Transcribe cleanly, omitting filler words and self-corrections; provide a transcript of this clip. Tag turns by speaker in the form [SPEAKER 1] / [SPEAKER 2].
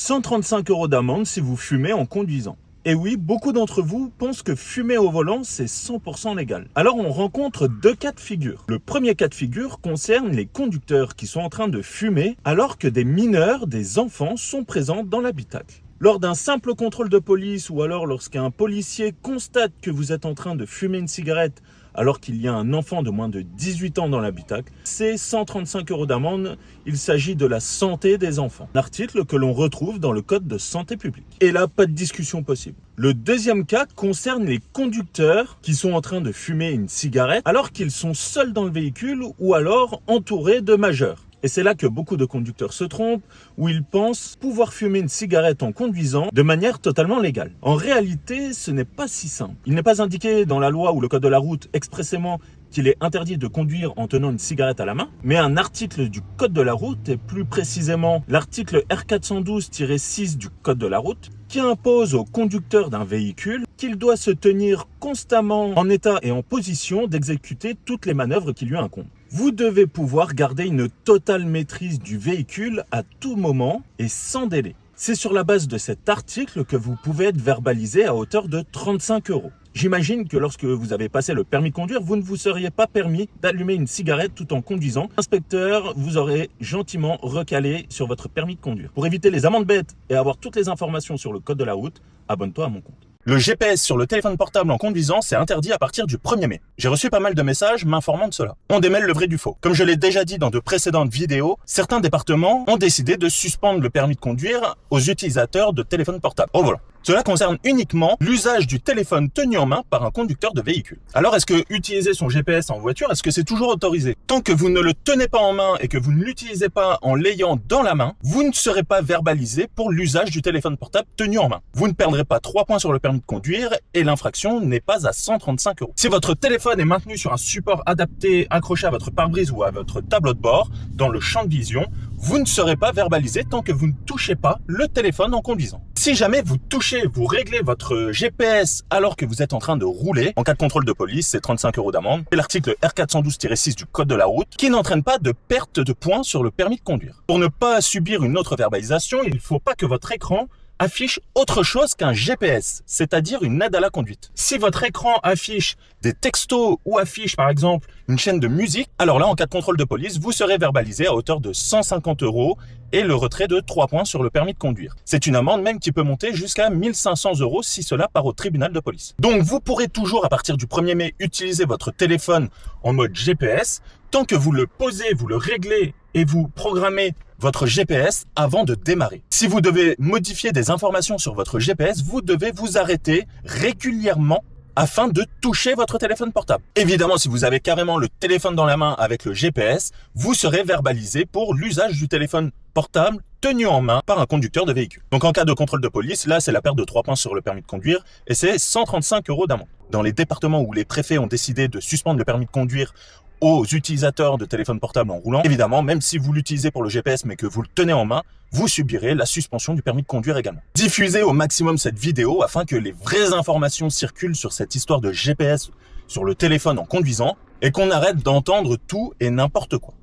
[SPEAKER 1] 135 € d'amende si vous fumez en conduisant. Et oui, beaucoup d'entre vous pensent que fumer au volant, c'est 100% légal. Alors on rencontre deux cas de figure. Le premier cas de figure concerne les conducteurs qui sont en train de fumer alors que des mineurs, des enfants, sont présents dans l'habitacle. Lors d'un simple contrôle de police ou alors lorsqu'un policier constate que vous êtes en train de fumer une cigarette alors qu'il y a un enfant de moins de 18 ans dans l'habitacle, c'est 135 € d'amende. Il s'agit de la santé des enfants. Un article que l'on retrouve dans le code de santé publique. Et là, pas de discussion possible. Le deuxième cas concerne les conducteurs qui sont en train de fumer une cigarette alors qu'ils sont seuls dans le véhicule ou alors entourés de majeurs. Et c'est là que beaucoup de conducteurs se trompent, où ils pensent pouvoir fumer une cigarette en conduisant de manière totalement légale. En réalité, ce n'est pas si simple. Il n'est pas indiqué dans la loi ou le code de la route expressément qu'il est interdit de conduire en tenant une cigarette à la main, mais un article du code de la route, et plus précisément l'article R412-6 du code de la route, qui impose au conducteur d'un véhicule qu'il doit se tenir constamment en état et en position d'exécuter toutes les manœuvres qui lui incombent. Vous devez pouvoir garder une totale maîtrise du véhicule à tout moment et sans délai. C'est sur la base de cet article que vous pouvez être verbalisé à hauteur de 35 €. J'imagine que lorsque vous avez passé le permis de conduire, vous ne vous seriez pas permis d'allumer une cigarette tout en conduisant. L'inspecteur vous aurait gentiment recalé sur votre permis de conduire. Pour éviter les amendes bêtes et avoir toutes les informations sur le code de la route, abonne-toi à mon compte.
[SPEAKER 2] Le GPS sur le téléphone portable en conduisant, c'est interdit à partir du 1er mai. J'ai reçu pas mal de messages m'informant de cela. On démêle le vrai du faux. Comme je l'ai déjà dit dans de précédentes vidéos, certains départements ont décidé de suspendre le permis de conduire aux utilisateurs de téléphones portables au volant. Cela concerne uniquement l'usage du téléphone tenu en main par un conducteur de véhicule. Alors est-ce que utiliser son GPS en voiture, est-ce que c'est toujours autorisé? Tant que vous ne le tenez pas en main et que vous ne l'utilisez pas en l'ayant dans la main, vous ne serez pas verbalisé pour l'usage du téléphone portable tenu en main. Vous ne perdrez pas 3 points sur le permis de conduire et l'infraction n'est pas à 135 €. Si votre téléphone est maintenu sur un support adapté accroché à votre pare-brise ou à votre tableau de bord, dans le champ de vision, vous ne serez pas verbalisé tant que vous ne touchez pas le téléphone en conduisant. Si jamais vous touchez, vous réglez votre GPS alors que vous êtes en train de rouler, en cas de contrôle de police, c'est 35 € d'amende. C'est l'article R412-6 du code de la route qui n'entraîne pas de perte de points sur le permis de conduire. Pour ne pas subir une autre verbalisation, il ne faut pas que votre écran affiche autre chose qu'un GPS, c'est-à-dire une aide à la conduite. Si votre écran affiche des textos ou affiche par exemple une chaîne de musique, alors là en cas de contrôle de police, vous serez verbalisé à hauteur de 150 € et le retrait de 3 points sur le permis de conduire. C'est une amende même qui peut monter jusqu'à 1500 € si cela part au tribunal de police. Donc vous pourrez toujours à partir du 1er mai utiliser votre téléphone en mode GPS tant que vous le posez, vous le réglez et vous programmez votre GPS avant de démarrer. Si vous devez modifier des informations sur votre GPS, vous devez vous arrêter régulièrement afin de toucher votre téléphone portable. Évidemment, si vous avez carrément le téléphone dans la main avec le GPS, vous serez verbalisé pour l'usage du téléphone portable tenu en main par un conducteur de véhicule. Donc en cas de contrôle de police, là c'est la perte de 3 points sur le permis de conduire et c'est 135 € d'amende. Dans les départements où les préfets ont décidé de suspendre le permis de conduire aux utilisateurs de téléphones portables en roulant, évidemment, même si vous l'utilisez pour le GPS mais que vous le tenez en main, vous subirez la suspension du permis de conduire également. Diffusez au maximum cette vidéo afin que les vraies informations circulent sur cette histoire de GPS sur le téléphone en conduisant et qu'on arrête d'entendre tout et n'importe quoi.